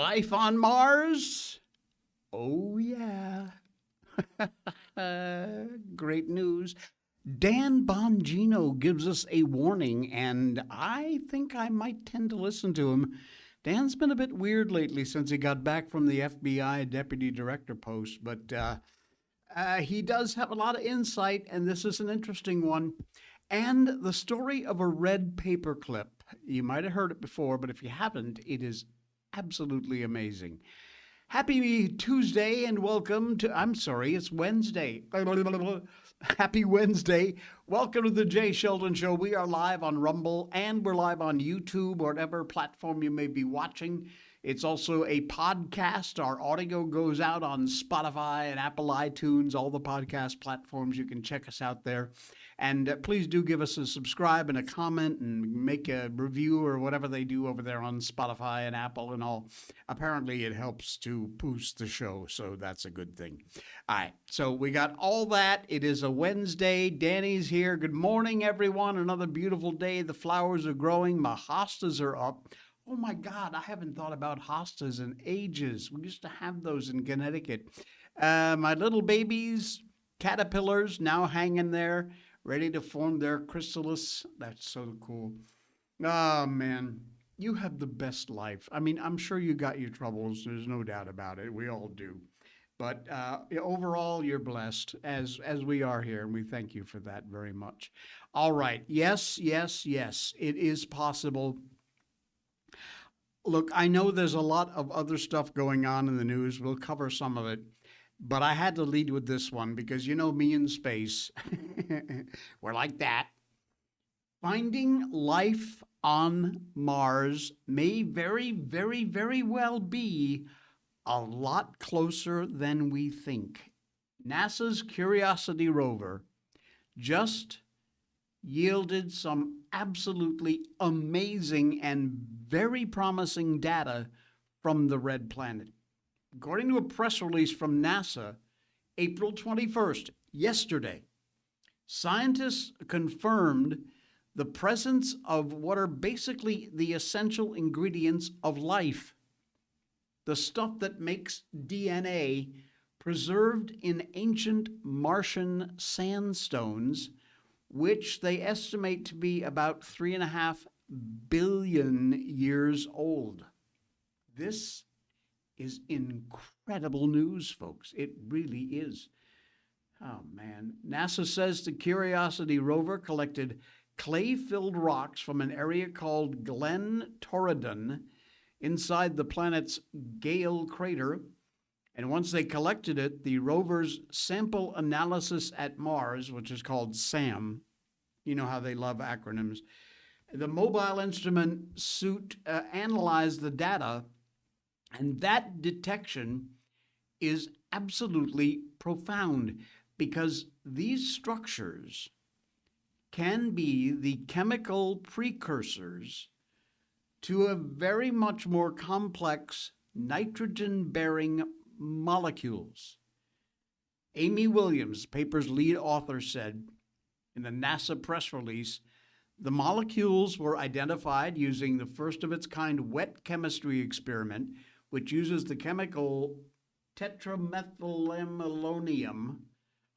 Life on Mars? Oh, yeah. Great news. Dan Bongino gives us a warning, and I think I might tend to listen to him. Dan's been a bit weird lately since he got back from the FBI deputy director post, but he does have a lot of insight, and this is an interesting one. And the story of a red paperclip. You might have heard it before, but if you haven't, it is absolutely amazing. Happy Tuesday and welcome to, I'm sorry, it's Wednesday. Happy Wednesday. Welcome to the Jay Sheldon Show. We are live on Rumble and we're live on YouTube, whatever platform you may be watching. It's also a podcast. Our audio goes out on Spotify and Apple iTunes, all the podcast platforms. You can check us out there. And please do give us a subscribe and a comment and make a review or whatever they do over there on Spotify and Apple and all. Apparently it helps to boost the show, so that's a good thing. All right, so we got all that. It is a Wednesday. Danny's here. Good morning, everyone. Another beautiful day. The flowers are growing. My hostas are up. Oh, my God, I haven't thought about hostas in ages. We used to have those in Connecticut. My little babies, caterpillars, now hanging there, ready to form their chrysalis. That's so cool. Oh, man, you have the best life. I mean, I'm sure you got your troubles. There's no doubt about it. We all do. But overall, you're blessed, as we are here, and we thank you for that very much. All right. Yes, yes, yes, it is possible. Look, I know there's a lot of other stuff going on in the news. We'll cover some of it. But I had to lead with this one because you know me in space. We're like that. Finding life on Mars may very, very, very well be a lot closer than we think. NASA's Curiosity rover just yielded some absolutely amazing and very promising data from the red planet. According to a press release from NASA, April 21st, yesterday, scientists confirmed the presence of what are basically the essential ingredients of life. The stuff that makes DNA preserved in ancient Martian sandstones, which they estimate to be about 3.5 billion years old. This is incredible news, folks. It really is. Oh, man. NASA says the Curiosity rover collected clay-filled rocks from an area called Glen Torridon inside the planet's Gale crater. And once they collected it, the rover's sample analysis at Mars, which is called SAM, you know how they love acronyms, the mobile instrument suit analyzed the data, and that detection is absolutely profound because these structures can be the chemical precursors to a very much more complex nitrogen-bearing molecules. Amy Williams, the paper's lead author, said in a NASA press release, the molecules were identified using the first of its kind wet chemistry experiment, which uses the chemical tetramethylammonium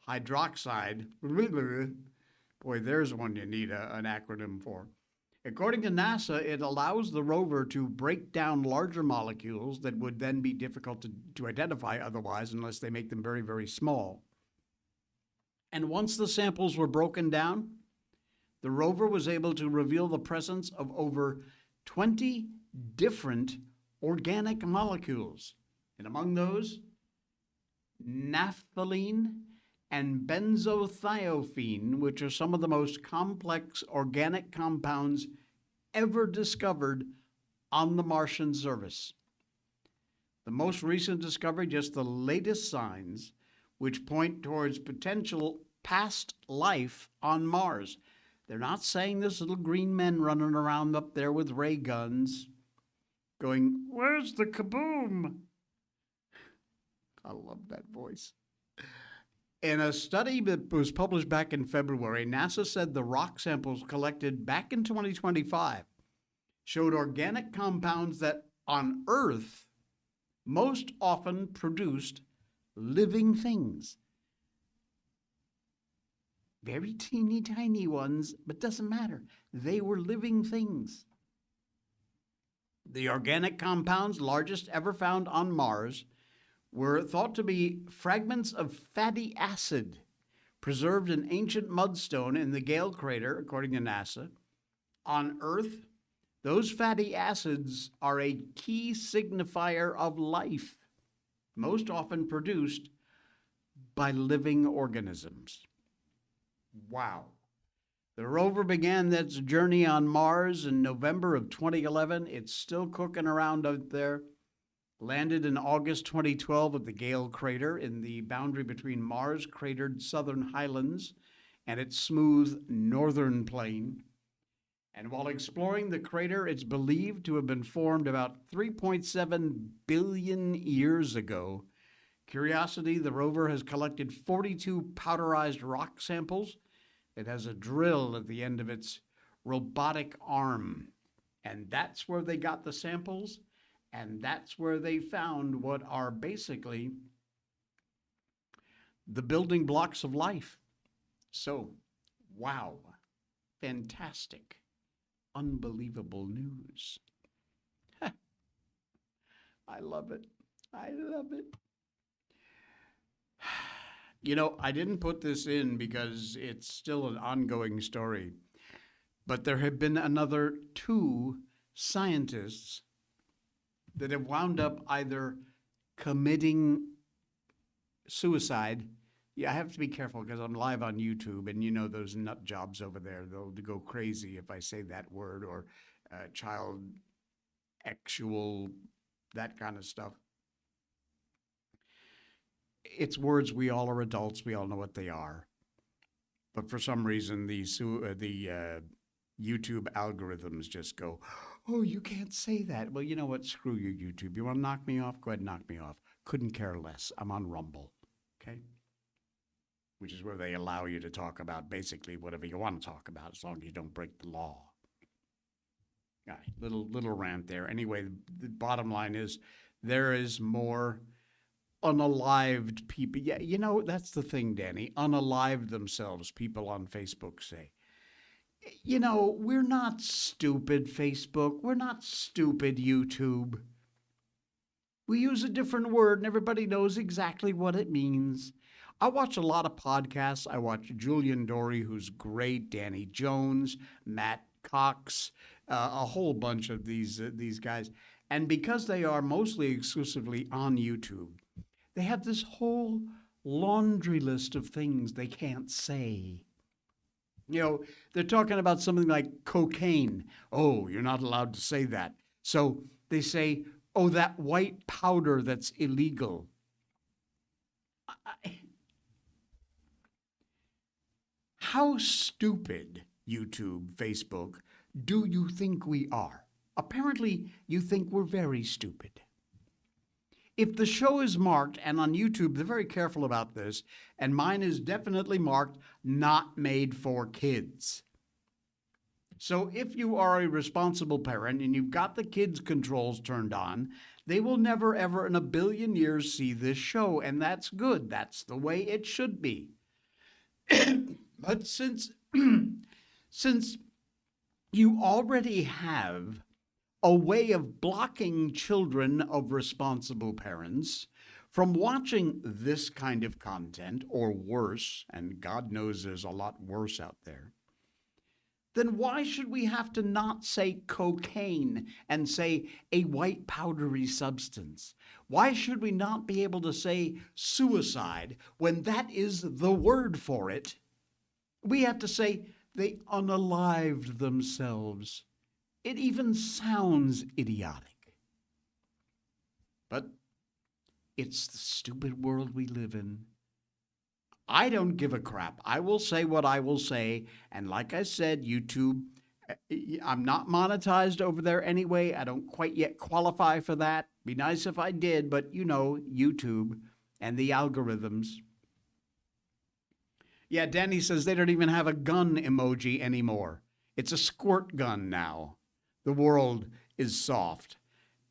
hydroxide. Boy, there's one you need an acronym for. According to NASA, it allows the rover to break down larger molecules that would then be difficult to identify otherwise unless they make them very, very small. And once the samples were broken down, the rover was able to reveal the presence of over 20 different organic molecules. And among those, naphthalene and benzothiophene, which are some of the most complex organic compounds ever discovered on the Martian surface. The most recent discovery, just the latest signs, which point towards potential past life on Mars. They're not saying there's little green men running around up there with ray guns going, "Where's the kaboom?" I love that voice. In a study that was published back in February, NASA said the rock samples collected back in 2025 showed organic compounds that on Earth most often produced living things. Very teeny tiny ones, but doesn't matter. They were living things. The organic compounds largest ever found on Mars were thought to be fragments of fatty acid preserved in ancient mudstone in the Gale crater, according to NASA. On Earth, those fatty acids are a key signifier of life, most often produced by living organisms. Wow. The rover began its journey on Mars in November of 2011. It's still cooking around out there. Landed in August 2012 at the Gale crater in the boundary between Mars cratered southern highlands and its smooth northern plain. And while exploring the crater, it's believed to have been formed about 3.7 billion years ago. Curiosity, the rover has collected 42 powderized rock samples. It has a drill at the end of its robotic arm. And that's where they got the samples. And that's where they found what are basically the building blocks of life. So, wow, fantastic, unbelievable news. I love it. I love it. You know, I didn't put this in because it's still an ongoing story, but there have been another 2 scientists that have wound up either committing suicide. Yeah, I have to be careful because I'm live on YouTube, and you know those nut jobs over there, they'll go crazy if I say that word, or child actual, that kind of stuff. It's words, we all are adults, we all know what they are. But for some reason, the YouTube algorithms just go, oh, you can't say that. Well, you know what? Screw you, YouTube. You want to knock me off? Go ahead and knock me off. Couldn't care less. I'm on Rumble, okay? Which is where they allow you to talk about basically whatever you want to talk about, as long as you don't break the law. All right, little rant there. Anyway, the bottom line is there is more unalived people. Yeah, you know, that's the thing, Danny. Unalived themselves, people on Facebook say. You know, we're not stupid, Facebook. We're not stupid, YouTube. We use a different word, and everybody knows exactly what it means. I watch a lot of podcasts. I watch Julian Dory, who's great, Danny Jones, Matt Cox, a whole bunch of these guys. And because they are mostly exclusively on YouTube, they have this whole laundry list of things they can't say. You know, they're talking about something like cocaine. Oh, you're not allowed to say that. So they say, oh, that white powder that's illegal. How stupid, YouTube, Facebook, do you think we are? Apparently, you think we're very stupid. If the show is marked, and on YouTube, they're very careful about this, and mine is definitely marked not made for kids. So if you are a responsible parent and you've got the kids' controls turned on, they will never, ever in a billion years see this show, and that's good. That's the way it should be. But since you already have a way of blocking children of responsible parents from watching this kind of content, or worse, and God knows there's a lot worse out there, then why should we have to not say cocaine and say a white powdery substance? Why should we not be able to say suicide when that is the word for it? We have to say they unalived themselves. It even sounds idiotic. But it's the stupid world we live in. I don't give a crap. I will say what I will say. And like I said, YouTube, I'm not monetized over there anyway. I don't quite yet qualify for that. Be nice if I did, but you know, YouTube and the algorithms. Yeah, Danny says they don't even have a gun emoji anymore. It's a squirt gun now. The world is soft.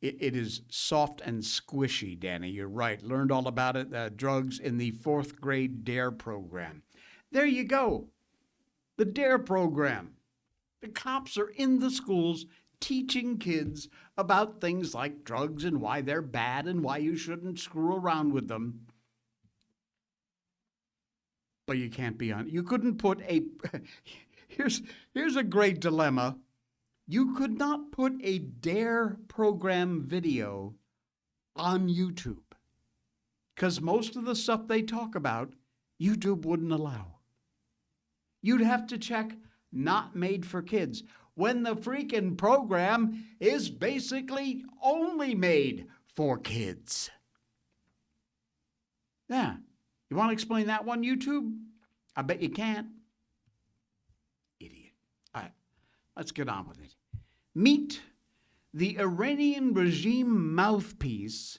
It is soft and squishy, Danny. You're right. Learned all about it. Drugs in the fourth grade DARE program. There you go. The DARE program. The cops are in the schools teaching kids about things like drugs and why they're bad and why you shouldn't screw around with them. But you can't be on. You couldn't put a. Here's a great dilemma. You could not put a DARE program video on YouTube because most of the stuff they talk about, YouTube wouldn't allow. You'd have to check not made for kids when the freaking program is basically only made for kids. Yeah. You want to explain that one, YouTube? I bet you can't. Idiot. All right. Let's get on with it. Meet the Iranian regime mouthpiece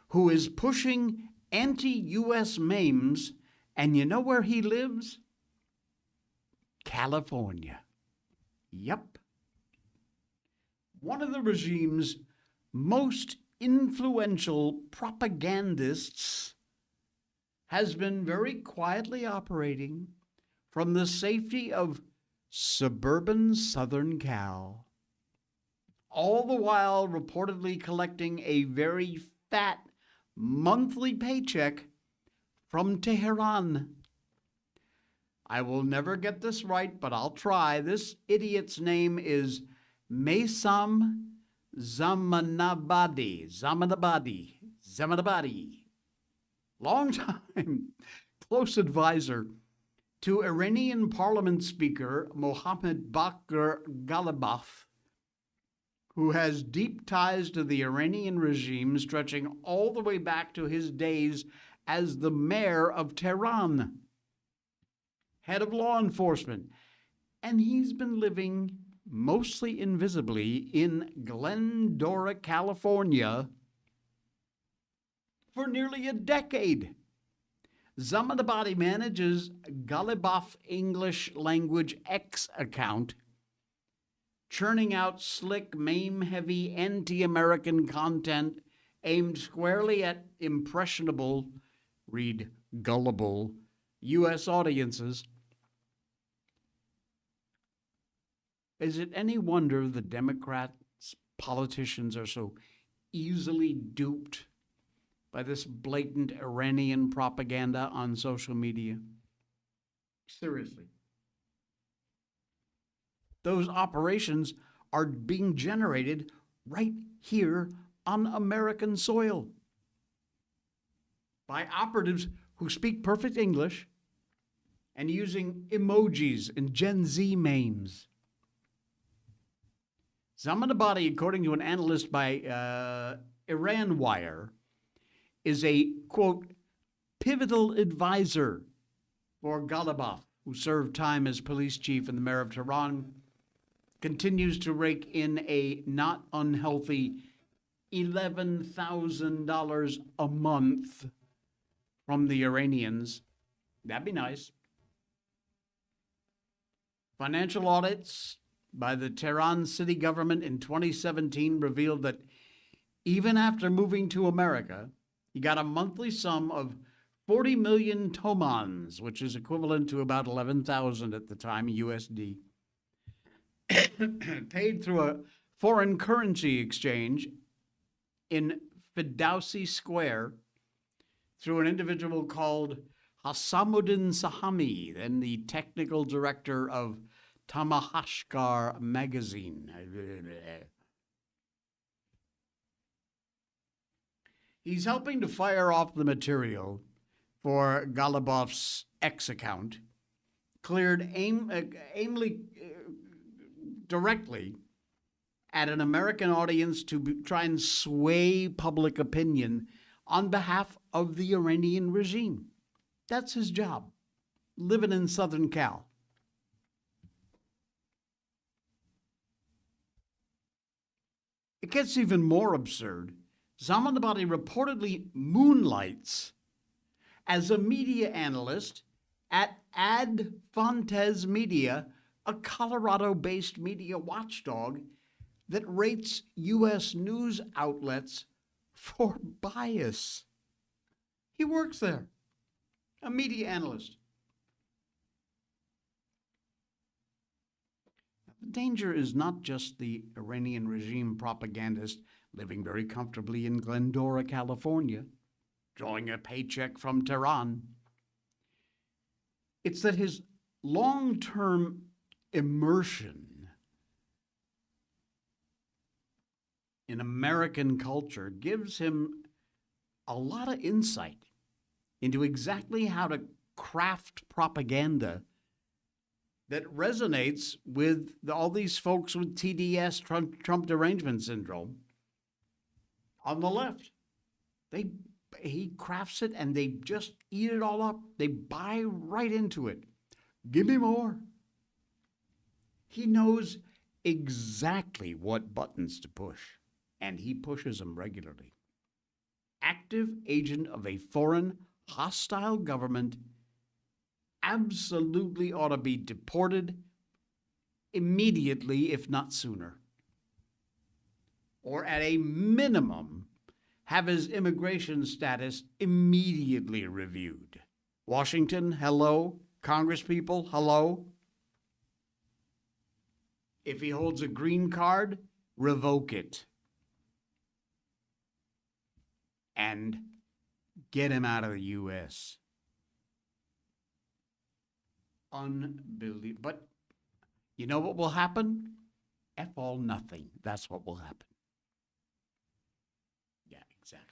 who is pushing anti-U.S. memes, and you know where he lives? California. Yep. One of the regime's most influential propagandists has been very quietly operating from the safety of suburban Southern Cal, all the while reportedly collecting a very fat monthly paycheck from Tehran. I will never get this right, but I'll try. This idiot's name is Maysam Zamanabadi. Long time close advisor to Iranian Parliament Speaker Mohammad Bakr Ghalibaf, who has deep ties to the Iranian regime stretching all the way back to his days as the mayor of Tehran, head of law enforcement. And he's been living mostly invisibly in Glendora, California for nearly a decade. Zamanabadi manages Ghalibaf English Language X account, churning out slick, meme-heavy, anti-American content aimed squarely at impressionable, read gullible, U.S. audiences. Is it any wonder the Democrats, politicians are so easily duped by this blatant Iranian propaganda on social media? Seriously. Those operations are being generated right here on American soil by operatives who speak perfect English and using emojis and Gen Z memes. Zamanabadi, according to an analyst by Iran Wire, is a, quote, pivotal advisor for Ghalibaf, who served time as police chief and the mayor of Tehran, continues to rake in a not unhealthy $11,000 a month from the Iranians. That'd be nice. Financial audits by the Tehran city government in 2017 revealed that even after moving to America, he got a monthly sum of 40 million tomans, which is equivalent to about 11,000 at the time USD, paid through a foreign currency exchange in Fidausi Square through an individual called Hassamuddin Sahami, then the technical director of Tamahashkar magazine. He's helping to fire off the material for Ghalibaf's X account, cleared directly at an American audience to try and sway public opinion on behalf of the Iranian regime. That's his job, living in Southern Cal. It gets even more absurd. Zamanabadi reportedly moonlights as a media analyst at Ad Fontes Media, a Colorado-based media watchdog, that rates U.S. news outlets for bias. He works there, a media analyst. The danger is not just the Iranian regime propagandist living very comfortably in Glendora, California, drawing a paycheck from Tehran. It's that his long-term immersion in American culture gives him a lot of insight into exactly how to craft propaganda that resonates with all these folks with TDS, Trump derangement syndrome, on the left. He crafts it and they just eat it all up. They buy right into it. Give me more. He knows exactly what buttons to push, and he pushes them regularly. Active agent of a foreign, hostile government, absolutely ought to be deported immediately, if not sooner. Or at a minimum, have his immigration status immediately reviewed. Washington, hello. Congresspeople, hello. If he holds a green card, revoke it. And get him out of the U.S. Unbelievable. But you know what will happen? F all nothing. That's what will happen. Yeah, exactly.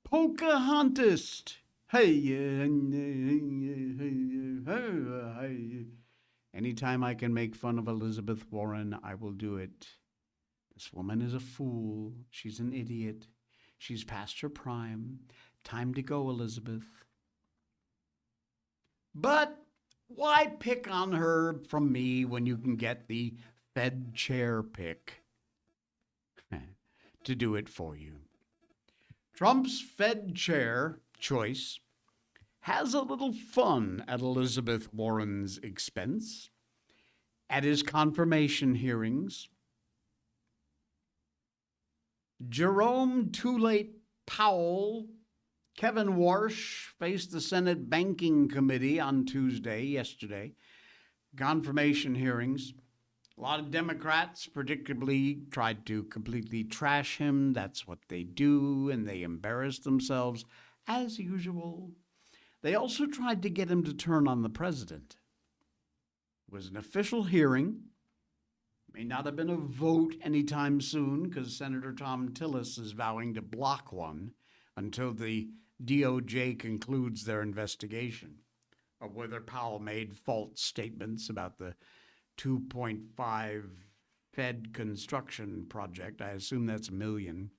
Pocahontas. Hey. Anytime I can make fun of Elizabeth Warren, I will do it. This woman is a fool. She's an idiot. She's past her prime. Time to go, Elizabeth. But why pick on her from me when you can get the Fed chair pick to do it for you? Trump's Fed chair choice has a little fun at Elizabeth Warren's expense. At his confirmation hearings, Jerome Too Late Powell, Kevin Warsh faced the Senate Banking Committee on yesterday. Confirmation hearings. A lot of Democrats predictably tried to completely trash him. That's what they do, and they embarrass themselves as usual. They also tried to get him to turn on the president. It was an official hearing. May not have been a vote anytime soon because Senator Thom Tillis is vowing to block one until the DOJ concludes their investigation of whether Powell made false statements about the 2.5 Fed construction project. I assume that's $1 million.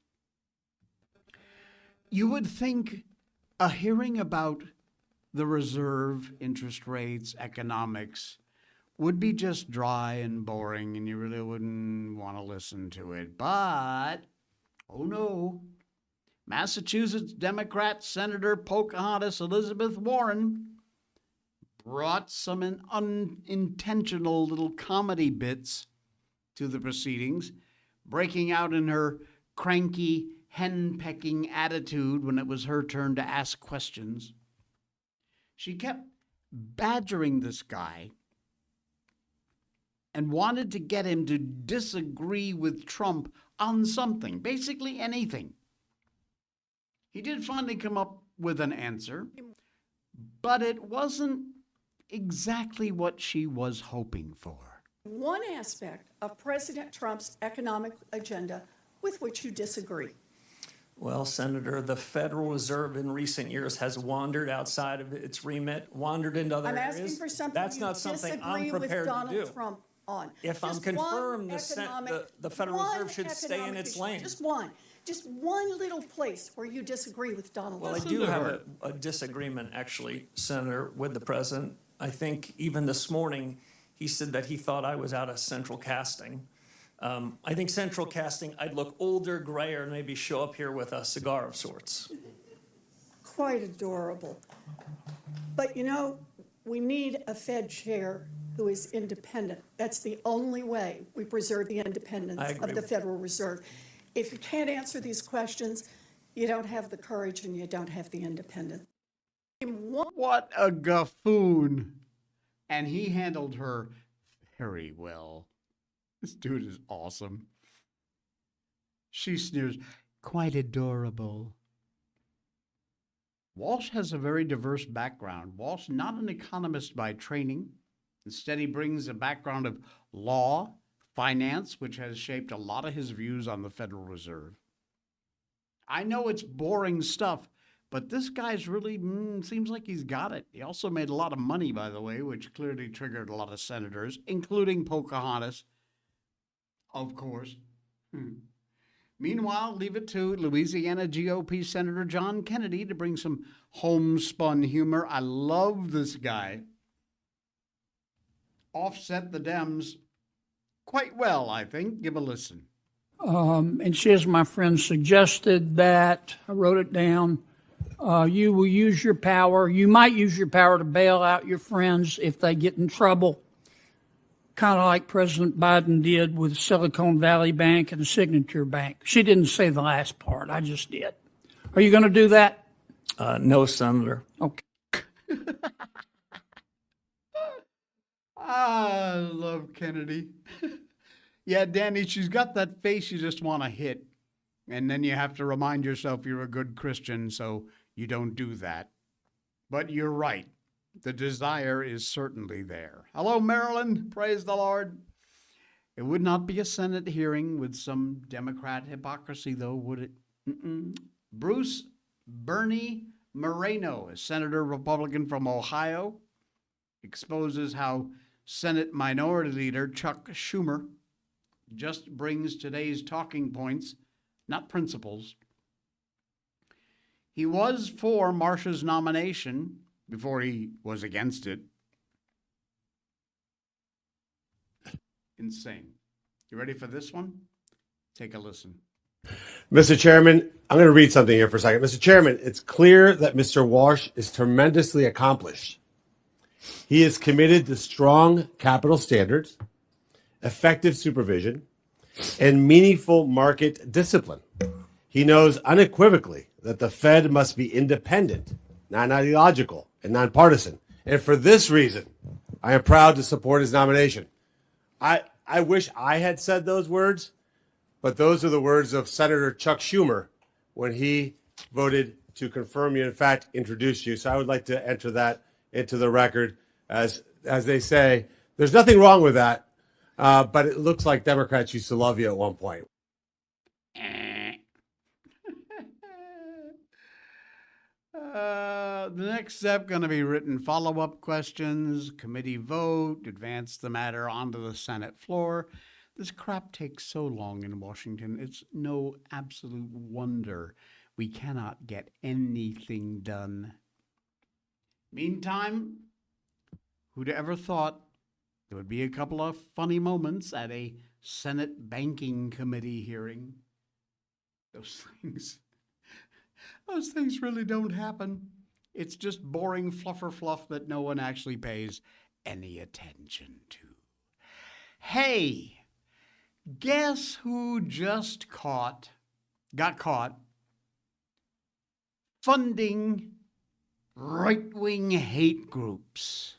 You would think a hearing about the reserve, interest rates, economics would be just dry and boring and you really wouldn't want to listen to it. But, oh no, Massachusetts Democrat Senator Pocahontas Elizabeth Warren brought some unintentional little comedy bits to the proceedings, breaking out in her cranky, hen-pecking attitude when it was her turn to ask questions. She kept badgering this guy and wanted to get him to disagree with Trump on something, basically anything. He did finally come up with an answer, but it wasn't exactly what she was hoping for. One aspect of President Trump's economic agenda with which you disagree. Well, Senator, the Federal Reserve in recent years has wandered outside of its remit, wandered into other areas. I'm asking for something That's not something I'm prepared with Donald to do. Trump on. If I'm confirmed, the Federal Reserve should stay in its lane. Just one little place where you disagree with Donald Trump. Well, I do have a disagreement, actually, Senator, with the president. I think even this morning, he said that he thought I was out of central casting. I think central casting, I'd look older, grayer, and maybe show up here with a cigar of sorts. Quite adorable. But you know, we need a Fed chair who is independent. That's the only way we preserve the independence I agree of the with Federal Reserve. If you can't answer these questions, you don't have the courage and you don't have the independence. What a guffoon. And he handled her very well. This dude is awesome. She sneers, quite adorable. Walsh has a very diverse background. Walsh, not an economist by training. Instead, he brings a background of law, finance, which has shaped a lot of his views on the Federal Reserve. I know it's boring stuff, but this guy's really seems like he's got it. He also made a lot of money, by the way, which clearly triggered a lot of senators, including Pocahontas, of course. Meanwhile, leave it to Louisiana GOP Senator John Kennedy to bring some homespun humor. I love this guy. Offset the Dems quite well, I think. Give a listen. And she, as my friend suggested, that I wrote it down. You will use your power. You might use your power to bail out your friends if they get in trouble, kind of like President Biden did with Silicon Valley Bank and Signature Bank. She didn't say the last part. I just did. Are you going to do that? No, Senator. Okay. I love Kennedy. Yeah, Danny, she's got that face you just want to hit. And then you have to remind yourself you're a good Christian, so you don't do that. But you're right. The desire is certainly there. Hello, Maryland. Praise the Lord. It would not be a Senate hearing with some Democrat hypocrisy, though, would it? Bruce Bernie Moreno, a senator Republican from Ohio, exposes how Senate Minority Leader Chuck Schumer just brings today's talking points, not principles. He was for Marsha's nomination before he was against it. Insane. You ready for this one? Take a listen. Mr. Chairman, I'm going to read something here for a second. Mr. Chairman, it's clear that Mr. Walsh is tremendously accomplished. He is committed to strong capital standards, effective supervision, and meaningful market discipline. He knows unequivocally that the Fed must be independent, non-ideological, and nonpartisan. And for this reason, I am proud to support his nomination. I wish I had said those words, but those are the words of Senator Chuck Schumer when he voted to confirm you, in fact, introduce you. So I would like to enter that into the record. As they say, there's nothing wrong with that, but it looks like Democrats used to love you at one point. The next step going to be written follow-up questions, committee vote, advance the matter onto the Senate floor. This crap takes so long in Washington. It's no absolute wonder we cannot get anything done. Meantime, who'd ever thought there would be a couple of funny moments at a Senate Banking Committee hearing? Those things really don't happen. It's just boring fluffer fluff that no one actually pays any attention to. Hey, guess who just got caught funding right-wing hate groups?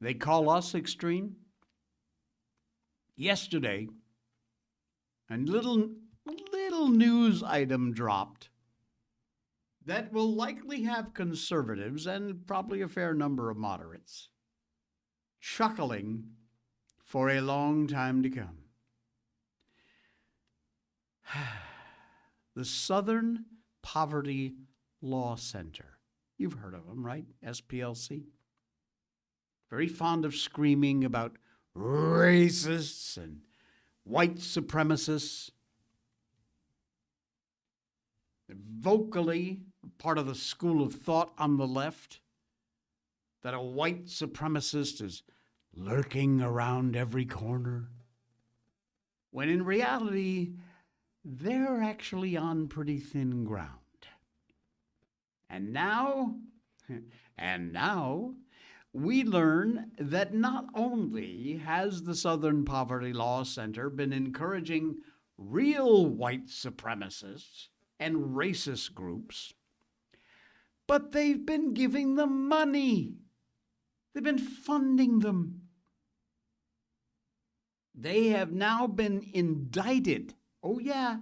They call us extreme. Yesterday, a little news item dropped that will likely have conservatives and probably a fair number of moderates chuckling for a long time to come. The Southern Poverty Law Center. You've heard of them, right? SPLC. Very fond of screaming about racists and white supremacists. Vocally part of the school of thought on the left that a white supremacist is lurking around every corner, when in reality, they're actually on pretty thin ground. And now, we learn that not only has the Southern Poverty Law Center been encouraging real white supremacists and racist groups, but they've been giving them money. They've been funding them. They have now been indicted. Oh, yeah.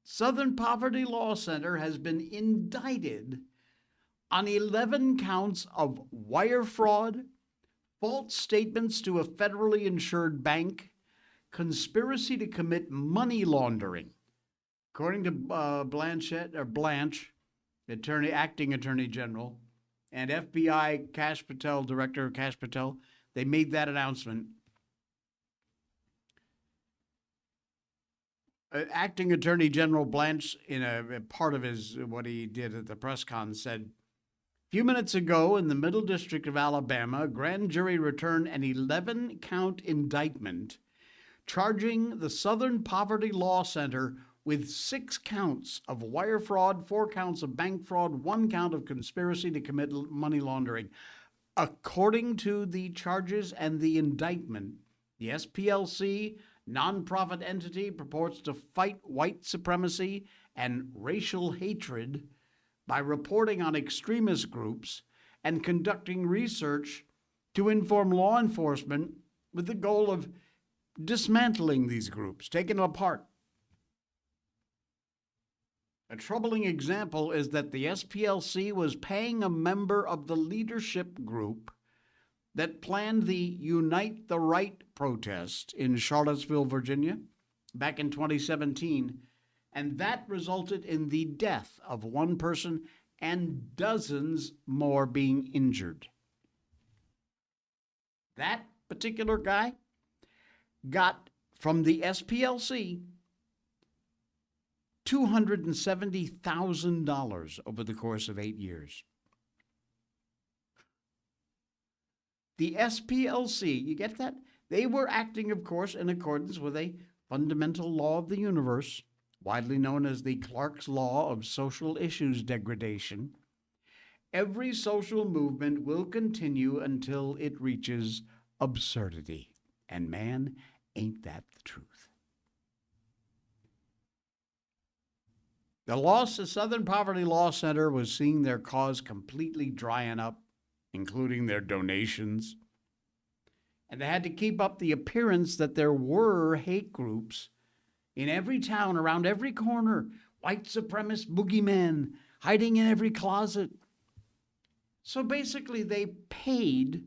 Southern Poverty Law Center has been indicted on 11 counts of wire fraud, false statements to a federally insured bank, conspiracy to commit money laundering. According to Blanche, acting Attorney General, and FBI Director Kash Patel, they made that announcement. Acting Attorney General Blanche, in a part of what he did at the press con, said, a few minutes ago in the Middle District of Alabama, a grand jury returned an 11-count indictment charging the Southern Poverty Law Center with 6 counts of wire fraud, 4 counts of bank fraud, 1 count of conspiracy to commit money laundering. According to the charges and the indictment, the SPLC, nonprofit entity, purports to fight white supremacy and racial hatred by reporting on extremist groups and conducting research to inform law enforcement with the goal of dismantling these groups, taking them apart. A troubling example is that the SPLC was paying a member of the leadership group that planned the Unite the Right protest in Charlottesville, Virginia, back in 2017, and that resulted in the death of 1 person and dozens more being injured. That particular guy got from the SPLC $270,000 over the course of 8 years. The SPLC, you get that? They were acting, of course, in accordance with a fundamental law of the universe, widely known as the Clark's Law of Social Issues Degradation. Every social movement will continue until it reaches absurdity. And man, ain't that the truth. The Southern Poverty Law Center was seeing their cause completely drying up, including their donations. And they had to keep up the appearance that there were hate groups in every town, around every corner, white supremacist boogeymen hiding in every closet. So basically, they paid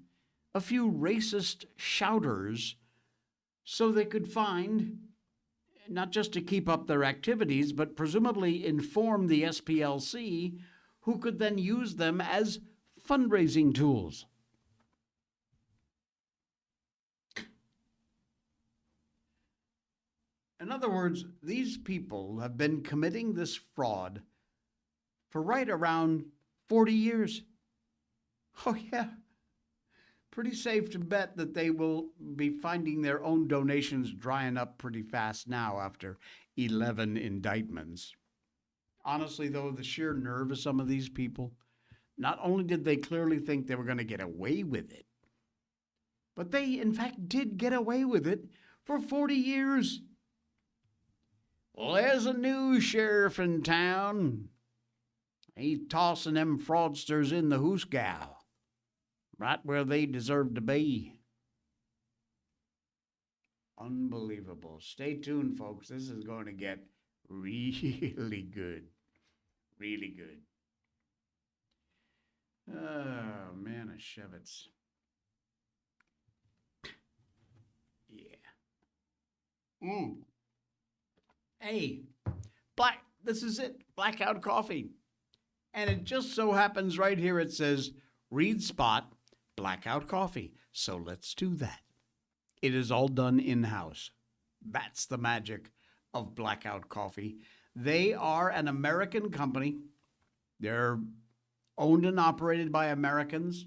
a few racist shouters so they could find, not just to keep up their activities, but presumably inform the SPLC, who could then use them as fundraising tools. In other words, these people have been committing this fraud for right around 40 years. Oh, yeah. Pretty safe to bet that they will be finding their own donations drying up pretty fast now after 11 indictments. Honestly, though, the sheer nerve of some of these people, not only did they clearly think they were going to get away with it, but they, in fact, did get away with it for 40 years. Well, there's a new sheriff in town. He's tossing them fraudsters in the hoosgow, right where they deserve to be. Unbelievable. Stay tuned, folks. This is going to get really good. Really good. Oh, man, a Shevitz. Yeah. Hey, this is it. Blackout coffee. And it just so happens right here it says, read spot, Blackout coffee. So let's do that. It is all done in-house. That's the magic of Blackout Coffee. They are an American company. They're owned and operated by Americans.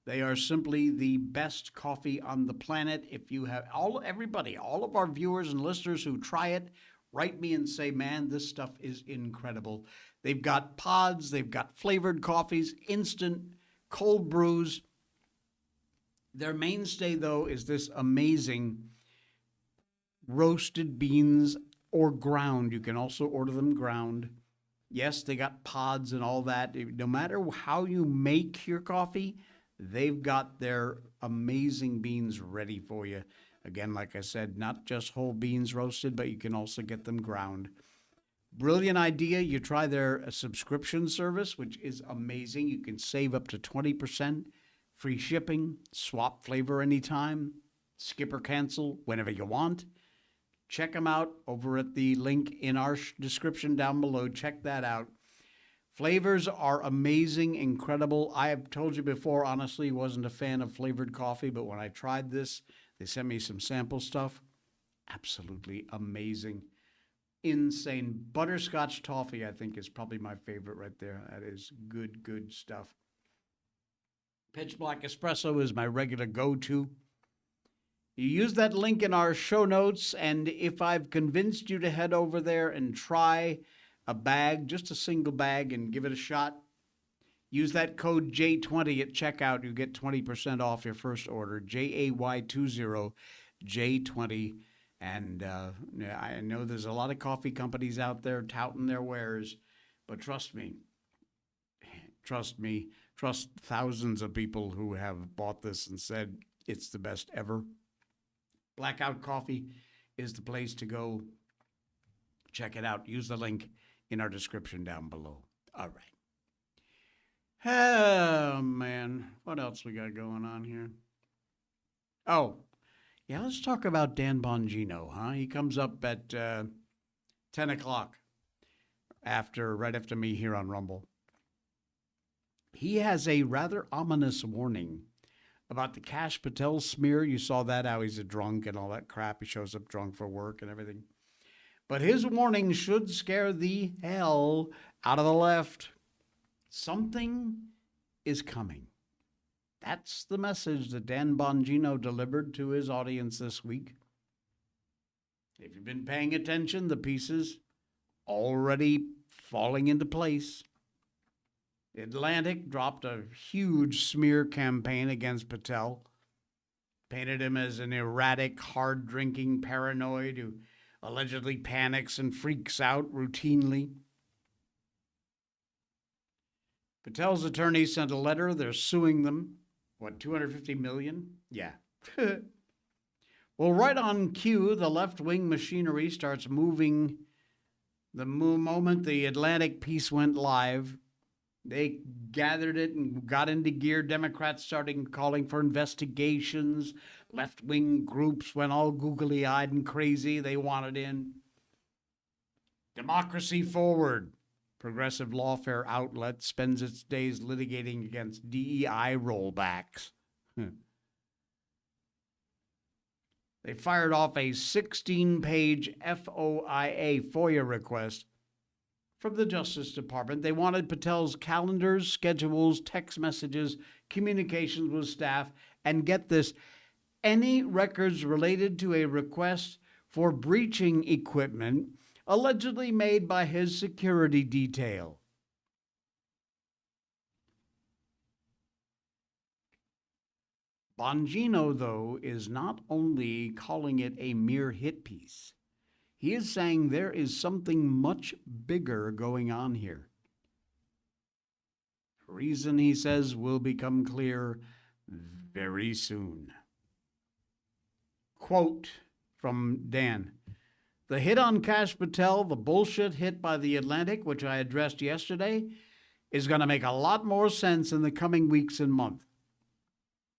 They are simply the best coffee on the planet. If you have all of our viewers and listeners who try it, write me and say, man, this stuff is incredible. They've got pods, they've got flavored coffees, instant cold brews. Their mainstay, though, is this amazing roasted beans or ground. You can also order them ground. Yes, they got pods and all that. No matter how you make your coffee, they've got their amazing beans ready for you. Again, like I said, not just whole beans roasted, but you can also get them ground. Brilliant idea. You try their subscription service, which is amazing. You can save up to 20%, free shipping, swap flavor anytime, skip or cancel whenever you want. Check them out over at the link in our description down below. Check that out. Flavors are amazing, incredible. I have told you before, honestly, wasn't a fan of flavored coffee, but when I tried this, they sent me some sample stuff. Absolutely amazing. Insane. Butterscotch toffee, I think, is probably my favorite right there. That is good, good stuff. Pitch Black Espresso is my regular go-to. You use that link in our show notes, and if I've convinced you to head over there and try a bag, just a single bag, and give it a shot, use that code J20 at checkout. You get 20% off your first order, JAY20, J20. And I know there's a lot of coffee companies out there touting their wares, but trust thousands of people who have bought this and said it's the best ever. Blackout Coffee is the place to go. Check it out. Use the link in our description down below. All right. Oh, man. What else we got going on here? Oh, yeah, let's talk about Dan Bongino, huh? He comes up at 10 o'clock right after me here on Rumble. He has a rather ominous warning about the Kash Patel smear. You saw that, how he's a drunk and all that crap. He shows up drunk for work and everything. But his warning should scare the hell out of the left. Something is coming. That's the message that Dan Bongino delivered to his audience this week. If you've been paying attention, the pieces already falling into place. Atlantic dropped a huge smear campaign against Patel, painted him as an erratic, hard-drinking paranoid who allegedly panics and freaks out routinely. Patel's attorney sent a letter. They're suing them. What, $250 million? Yeah. Well, right on cue, the left-wing machinery starts moving. The moment the Atlantic piece went live, they gathered it and got into gear. Democrats started calling for investigations. Left-wing groups went all googly-eyed and crazy. They wanted in. Democracy Forward, progressive lawfare outlet, spends its days litigating against DEI rollbacks. They fired off a 16-page FOIA request from the Justice Department. They wanted Patel's calendars, schedules, text messages, communications with staff, and get this, any records related to a request for breaching equipment allegedly made by his security detail. Bongino, though, is not only calling it a mere hit piece. He is saying there is something much bigger going on here. The reason, he says, will become clear very soon. Quote from Dan: "The hit on Kash Patel, the bullshit hit by the Atlantic, which I addressed yesterday, is going to make a lot more sense in the coming weeks and months.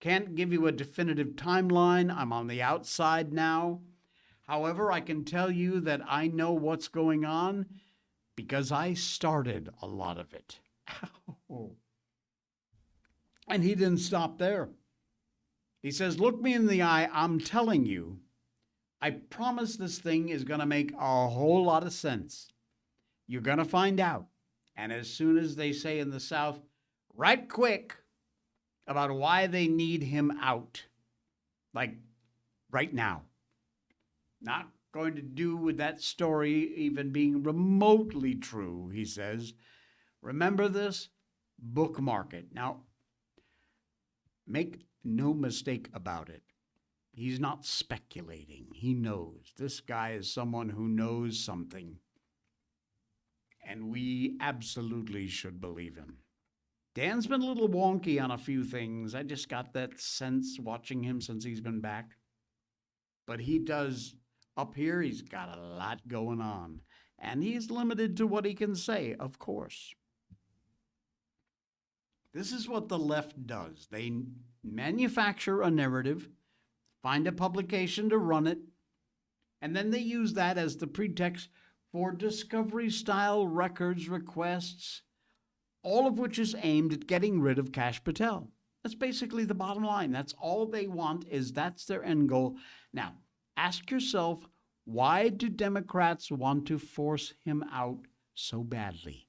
Can't give you a definitive timeline. I'm on the outside now. However, I can tell you that I know what's going on because I started a lot of it." Ow. And he didn't stop there. He says, "Look me in the eye. I'm telling you, I promise this thing is going to make a whole lot of sense. You're going to find out. And as soon as they say in the South, right quick, about why they need him out, like right now. Not going to do with that story even being remotely true," he says. Remember this? Bookmark it. Now, Make no mistake about it. He's not speculating. He knows. This guy is someone who knows something. And we absolutely should believe him. Dan's been a little wonky on a few things. I just got that sense watching him since he's been back. But he does, up here, he's got a lot going on. And he's limited to what he can say, of course. This is what the left does. They manufacture a narrative, find a publication to run it, and then they use that as the pretext for discovery-style records requests, all of which is aimed at getting rid of Kash Patel. That's basically the bottom line. That's all they want, is that's their end goal. Now, ask yourself, why do Democrats want to force him out so badly?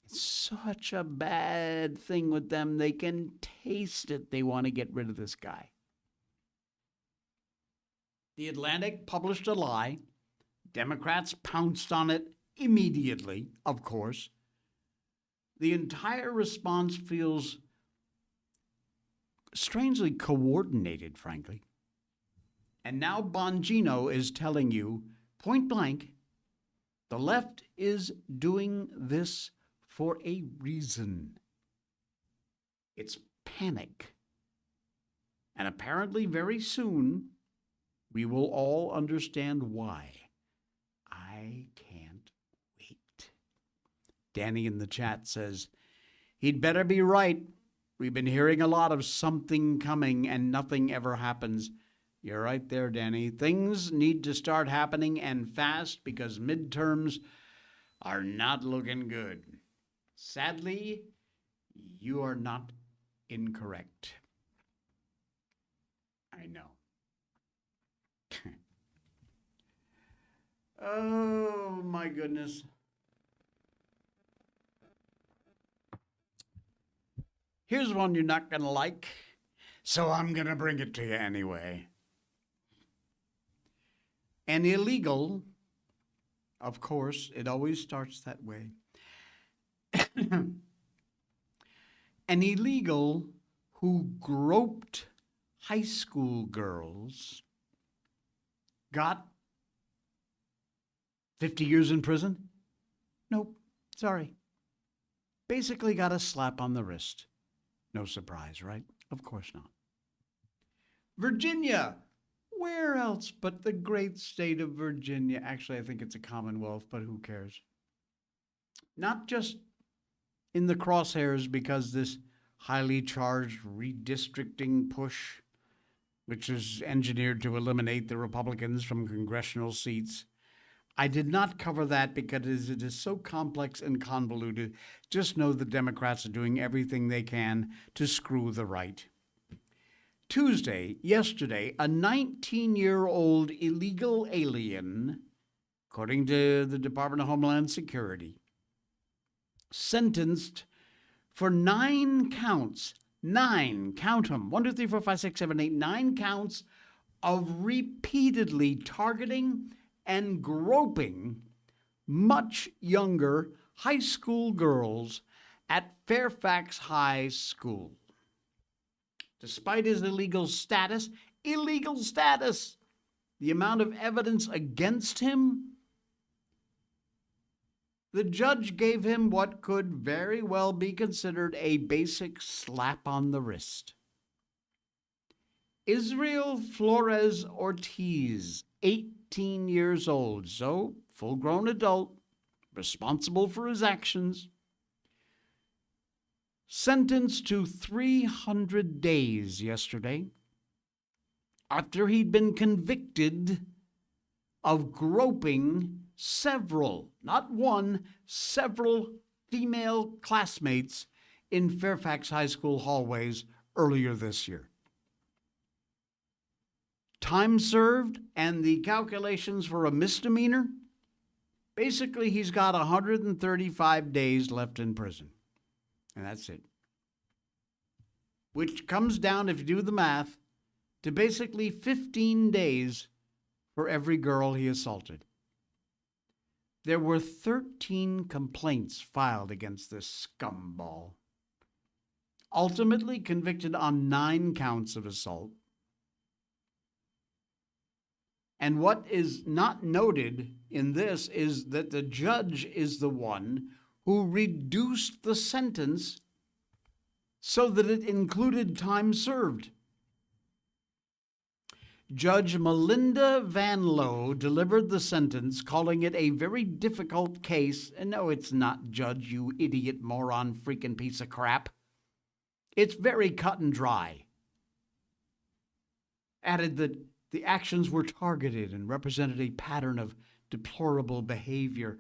It's such a bad thing with them. They can taste it. They want to get rid of this guy. The Atlantic published a lie. Democrats pounced on it immediately, of course. The entire response feels strangely coordinated, frankly. And now Bongino is telling you, point blank, the left is doing this for a reason. It's panic. And apparently very soon, we will all understand why. I can't wait. Danny in the chat says, he'd better be right. We've been hearing a lot of something coming and nothing ever happens. You're right there, Danny. Things need to start happening and fast because midterms are not looking good. Sadly, you are not incorrect. I know. Oh, my goodness. Here's one you're not going to like, so I'm going to bring it to you anyway. An illegal, of course, it always starts that way. An illegal who groped high school girls got 50 years in prison? Nope, sorry. Basically got a slap on the wrist. No surprise, right? Of course not. Virginia. Where else but the great state of Virginia? Actually, I think it's a Commonwealth, but who cares? Not just in the crosshairs because this highly charged redistricting push, which is engineered to eliminate the Republicans from congressional seats. I did not cover that because it is so complex and convoluted. Just know the Democrats are doing everything they can to screw the right. Yesterday, a 19-year-old illegal alien, according to the Department of Homeland Security, sentenced for 9 counts, 9, count them, 1, 2, 3, 4, 5, 6, 7, 8, 9 counts of repeatedly targeting and groping much younger high school girls at Fairfax High School. Despite his illegal status, the amount of evidence against him, the judge gave him what could very well be considered a basic slap on the wrist. Israel Flores Ortiz, 18 years old, so full-grown adult, responsible for his actions, sentenced to 300 days yesterday after he'd been convicted of groping several, not one, several female classmates in Fairfax High School hallways earlier this year. Time served and the calculations for a misdemeanor, basically he's got 135 days left in prison. And that's it. Which comes down, if you do the math, to basically 15 days for every girl he assaulted. There were 13 complaints filed against this scumball. ultimately convicted on 9 counts of assault. And what is not noted in this is that the judge is the one who reduced the sentence so that it included time served. Judge Melinda Van Lowe delivered the sentence, calling it a very difficult case. And no, it's not, Judge, you idiot, moron, freaking piece of crap. It's very cut and dry. Added that the actions were targeted and represented a pattern of deplorable behavior.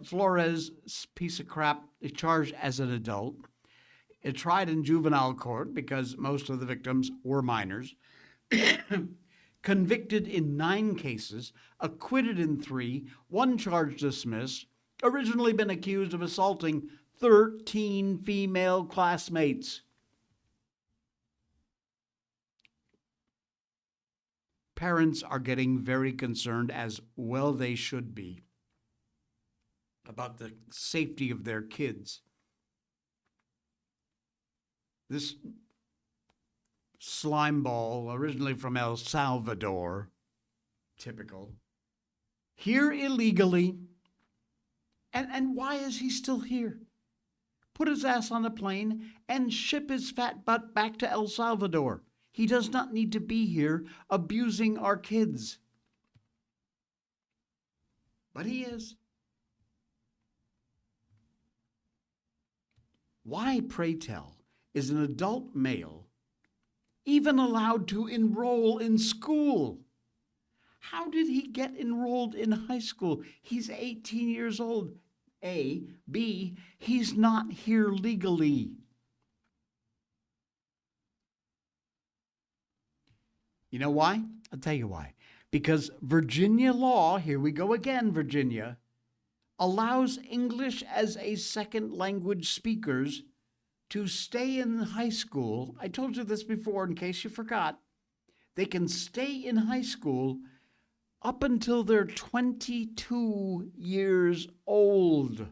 Flores, piece of crap, is charged as an adult. Tried in juvenile court because most of the victims were minors. Convicted in 9 cases, acquitted in 3, 1 charge dismissed, originally been accused of assaulting 13 female classmates. Parents are getting very concerned, as well they should be, about the safety of their kids. This slime ball, originally from El Salvador, typical, here illegally. And why is he still here? Put his ass on a plane and ship his fat butt back to El Salvador. He does not need to be here abusing our kids. But he is. Why, pray tell, is an adult male even allowed to enroll in school? How did he get enrolled in high school? He's 18 years old. A. B. He's not here legally. You know why? I'll tell you why. Because Virginia law, here we go again, Virginia, allows English as a second language speakers to stay in high school. I told you this before in case you forgot. They can stay in high school up until they're 22 years old.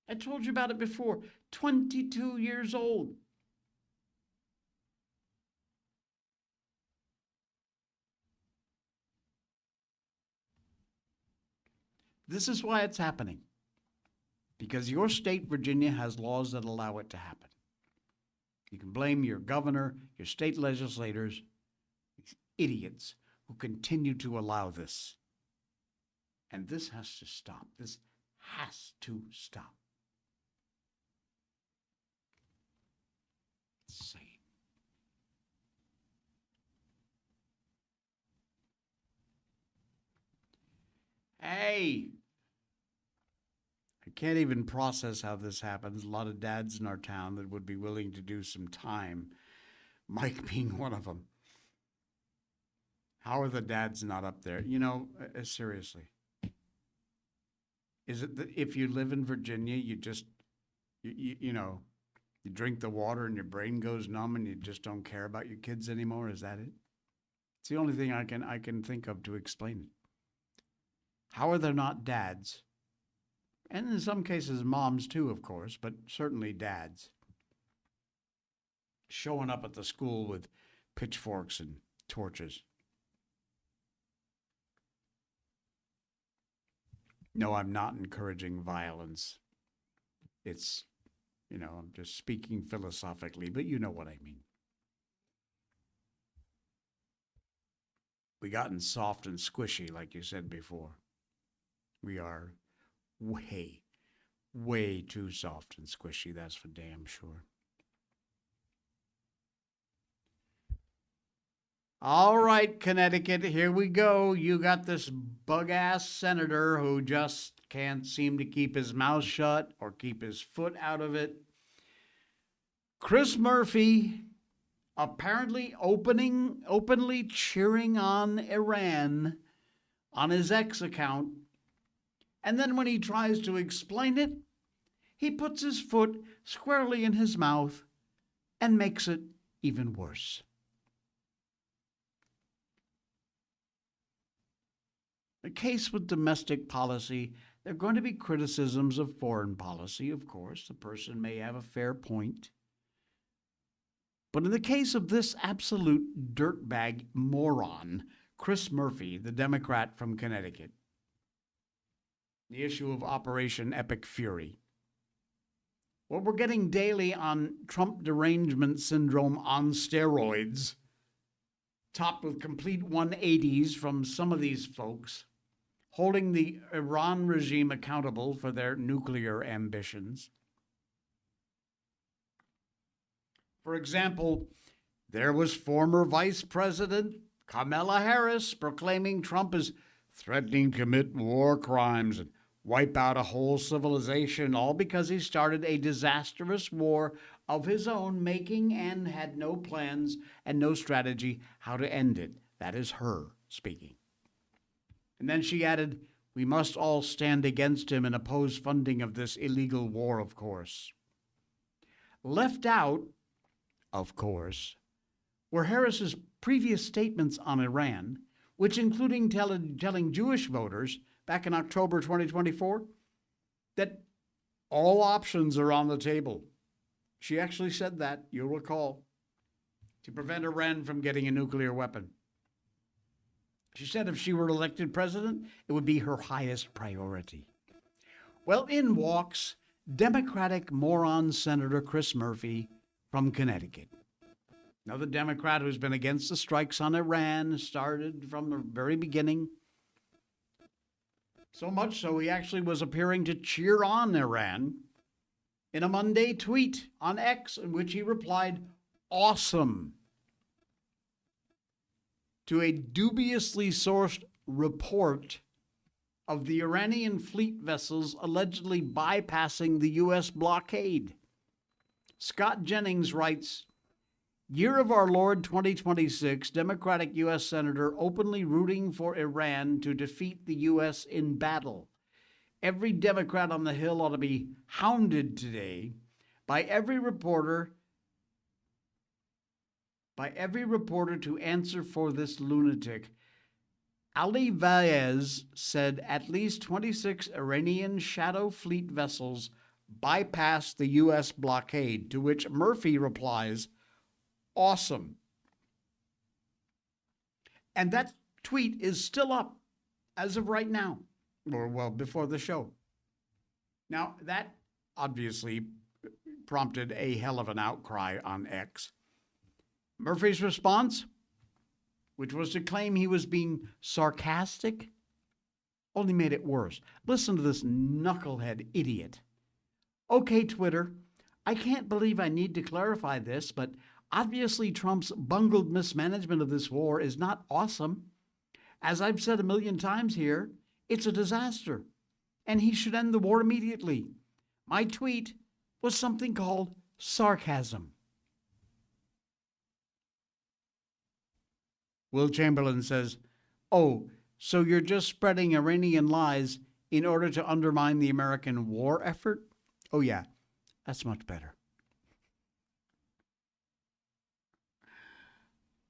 I told you about it before. 22 years old. This is why it's happening. Because your state, Virginia, has laws that allow it to happen. You can blame your governor, your state legislators, these idiots who continue to allow this. And this has to stop. This has to stop. It's insane. Hey, I can't even process how this happens. A lot of dads in our town that would be willing to do some time, Mike being one of them. How are the dads not up there? You know, seriously. Is it that if you live in Virginia, you just, you know, you drink the water and your brain goes numb and you just don't care about your kids anymore? Is that it? It's the only thing I can think of to explain it. How are there not dads? And in some cases, moms too, of course, but certainly dads showing up at the school with pitchforks and torches. No, I'm not encouraging violence. It's, you know, I'm just speaking philosophically, but you know what I mean. We gotten soft and squishy, like you said before. We are way, way too soft and squishy, that's for damn sure. All right, Connecticut, here we go. You got this bug-ass senator who just can't seem to keep his mouth shut or keep his foot out of it. Chris Murphy apparently openly cheering on Iran on his X account. And then when he tries to explain it, he puts his foot squarely in his mouth and makes it even worse. A case with domestic policy There are going to be criticisms of foreign policy, of course. The person may have a fair point. But in the case of this absolute dirtbag moron, Chris Murphy, the Democrat from Connecticut, the issue of Operation Epic Fury, what we're getting daily on Trump derangement syndrome on steroids, topped with complete 180s from some of these folks, holding the Iran regime accountable for their nuclear ambitions. For example, there was former Vice President Kamala Harris proclaiming Trump is threatening to commit war crimes and wipe out a whole civilization, all because he started a disastrous war of his own making and had no plans and no strategy how to end it. That is her speaking. And then she added, we must all stand against him and oppose funding of this illegal war, of course. Left out, of course, were Harris's previous statements on Iran, which including telling Jewish voters back in October 2024 that all options are on the table. She actually said that, you'll recall, to prevent Iran from getting a nuclear weapon. She said if she were elected president, it would be her highest priority. Well, in walks Democratic moron Senator Chris Murphy from Connecticut. Another Democrat who's been against the strikes on Iran, started from the very beginning. So much so he actually was appearing to cheer on Iran in a Monday tweet on X in which he replied, awesome, to a dubiously sourced report of the Iranian fleet vessels allegedly bypassing the U.S. blockade. Scott Jennings writes, Year of our Lord 2026, Democratic U.S. Senator openly rooting for Iran to defeat the U.S. in battle. Every Democrat on the Hill ought to be hounded today by every reporter to answer for this lunatic. Ali Vaez said at least 26 Iranian shadow fleet vessels bypassed the U.S. blockade, to which Murphy replies, awesome. And that tweet is still up as of right now, or well, before the show. Now, that obviously prompted a hell of an outcry on X. Murphy's response, which was to claim he was being sarcastic, only made it worse. Listen to this knucklehead idiot. Okay, Twitter, I can't believe I need to clarify this, but obviously Trump's bungled mismanagement of this war is not awesome. As I've said a million times here, it's a disaster, and he should end the war immediately. My tweet was something called sarcasm. Will Chamberlain says, oh, so you're just spreading Iranian lies in order to undermine the American war effort? Oh, yeah, that's much better.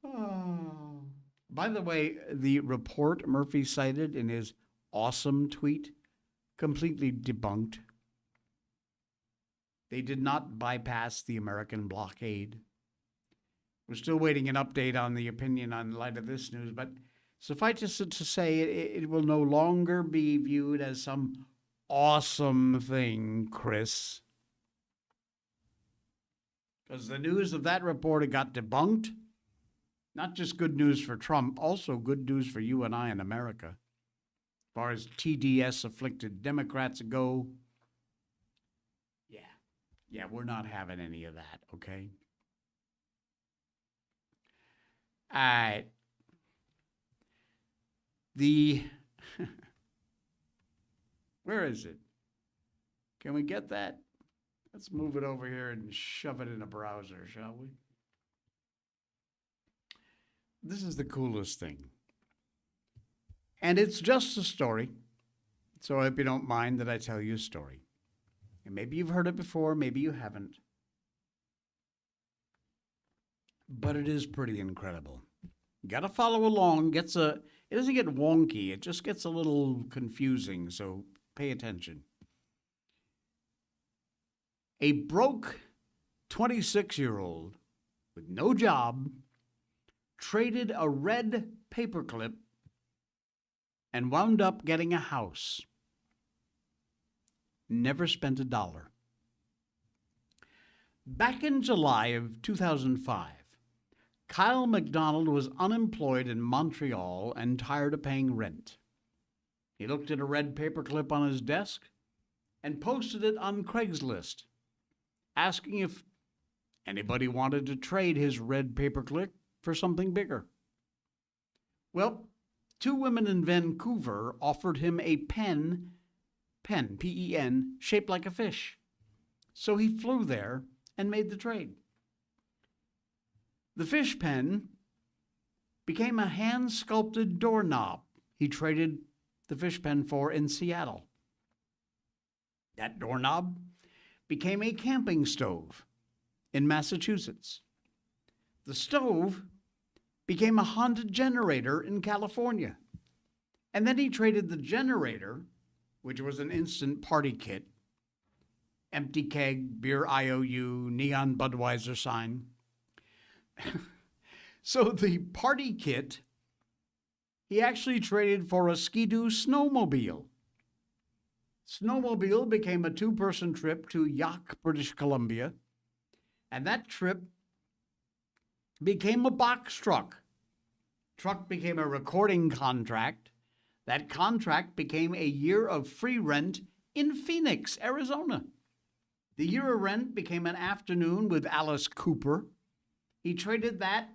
Oh. By the way, the report Murphy cited in his awesome tweet, completely debunked. They did not bypass the American blockade. We're still waiting an update on the opinion on light of this news, but suffice it to say, it will no longer be viewed as some awesome thing, Chris. Because the news of that report, it got debunked. Not just good news for Trump, also good news for you and I in America. As far as TDS-afflicted Democrats go, yeah, we're not having any of that, okay? All right. Where is it? Can we get that? Let's move it over here and shove it in a browser, shall we? This is the coolest thing. And it's just a story. So I hope you don't mind that I tell you a story. And maybe you've heard it before, maybe you haven't. But it is pretty incredible. You got to follow along. It doesn't get wonky. It just gets a little confusing. So Pay attention. A broke 26-year-old with no job traded a red paperclip and wound up getting a house. Never spent a dollar. Back in July of 2005, Kyle McDonald was unemployed in Montreal and tired of paying rent. He looked at a red paperclip on his desk and posted it on Craigslist, asking if anybody wanted to trade his red paperclip for something bigger. Well, two women in Vancouver offered him a pen, P-E-N, shaped like a fish. So he flew there and made the trade. The fish pen became a hand-sculpted doorknob he traded the fish pen for in Seattle. That doorknob became a camping stove in Massachusetts. The stove became a Honda generator in California. And then he traded the generator, which was an instant party kit, empty keg, beer IOU, neon Budweiser sign. So the party kit, he actually traded for a Ski-Doo snowmobile. Snowmobile became a two-person trip to Yaak, British Columbia, and that trip became a box truck. Truck became a recording contract. That contract became a year of free rent in Phoenix, Arizona. The year of rent became an afternoon with Alice Cooper. He traded that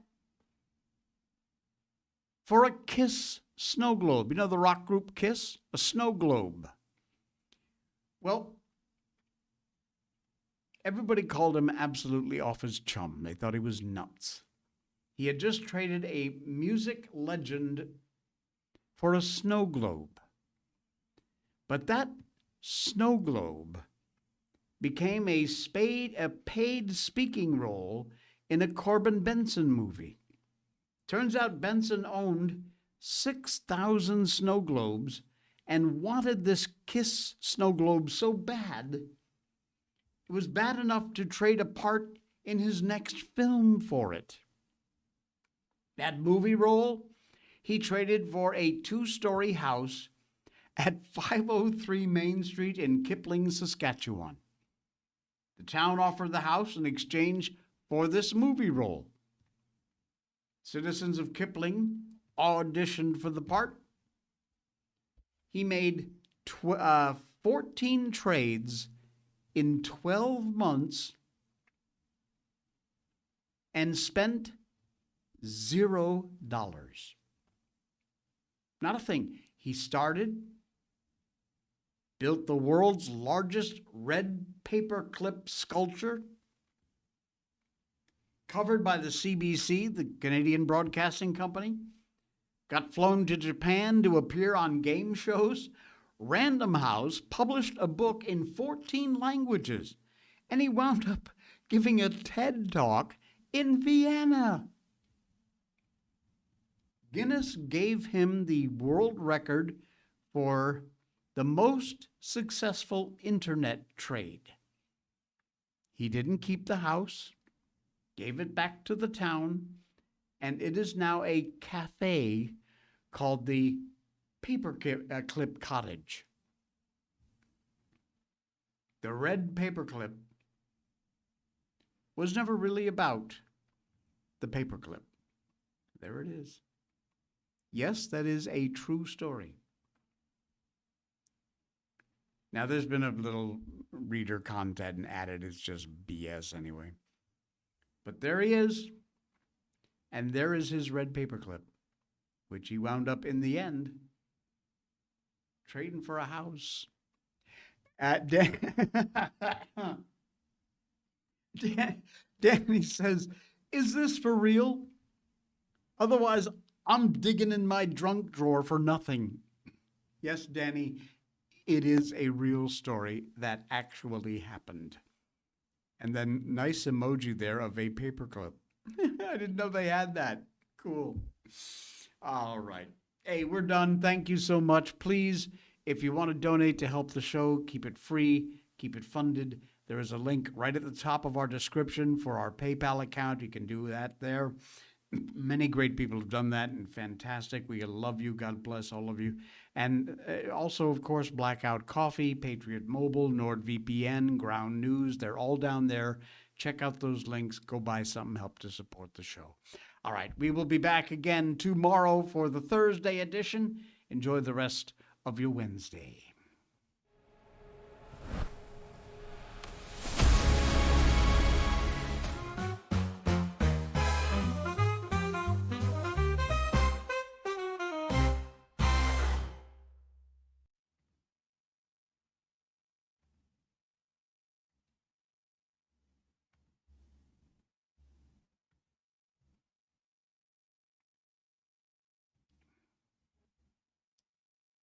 for a Kiss snow globe. You know the rock group Kiss? A snow globe. Well, everybody called him absolutely off his chum. They thought he was nuts. He had just traded a music legend for a snow globe. But that snow globe became a paid speaking role in a Corbin Benson movie. Turns out Benson owned 6,000 snow globes and wanted this Kiss snow globe so bad, it was bad enough to trade a part in his next film for it. That movie role, he traded for a 2-story house at 503 Main Street in Kipling, Saskatchewan. The town offered the house in exchange for this movie role. Citizens of Kipling auditioned for the part. He made 14 trades in 12 months and spent $0. Not a thing. He started, built the world's largest red paperclip sculpture, covered by the CBC, the Canadian Broadcasting Company, got flown to Japan to appear on game shows. Random House published a book in 14 languages, and he wound up giving a TED Talk in Vienna. Guinness gave him the world record for the most successful internet trade. He didn't keep the house, gave it back to the town, and it is now a cafe called the Paperclip Cottage. The red paperclip was never really about the paperclip. There it is. Yes, that is a true story. Now, there's been a little reader content added. It's just BS anyway. But there he is, and there is his red paperclip, which he wound up in the end trading for a house. Danny says, "Is this for real? Otherwise, I'm digging in my junk drawer for nothing." Yes, Danny, it is a real story that actually happened. And then nice emoji there of a paperclip. I didn't know they had that. Cool. All right. Hey, we're done. Thank you so much. Please, If you want to donate to help the show, keep it free, keep it funded, there is a link right at the top of our description for our PayPal account. You can do that there. Many great people have done that, and fantastic. We love you. God bless all of you. And also, of course, Blackout Coffee, Patriot Mobile, NordVPN, Ground News. They're all down there. Check out those links. Go buy something. Help to support the show. All right. We will be back again tomorrow for the Thursday edition. Enjoy the rest of your Wednesday.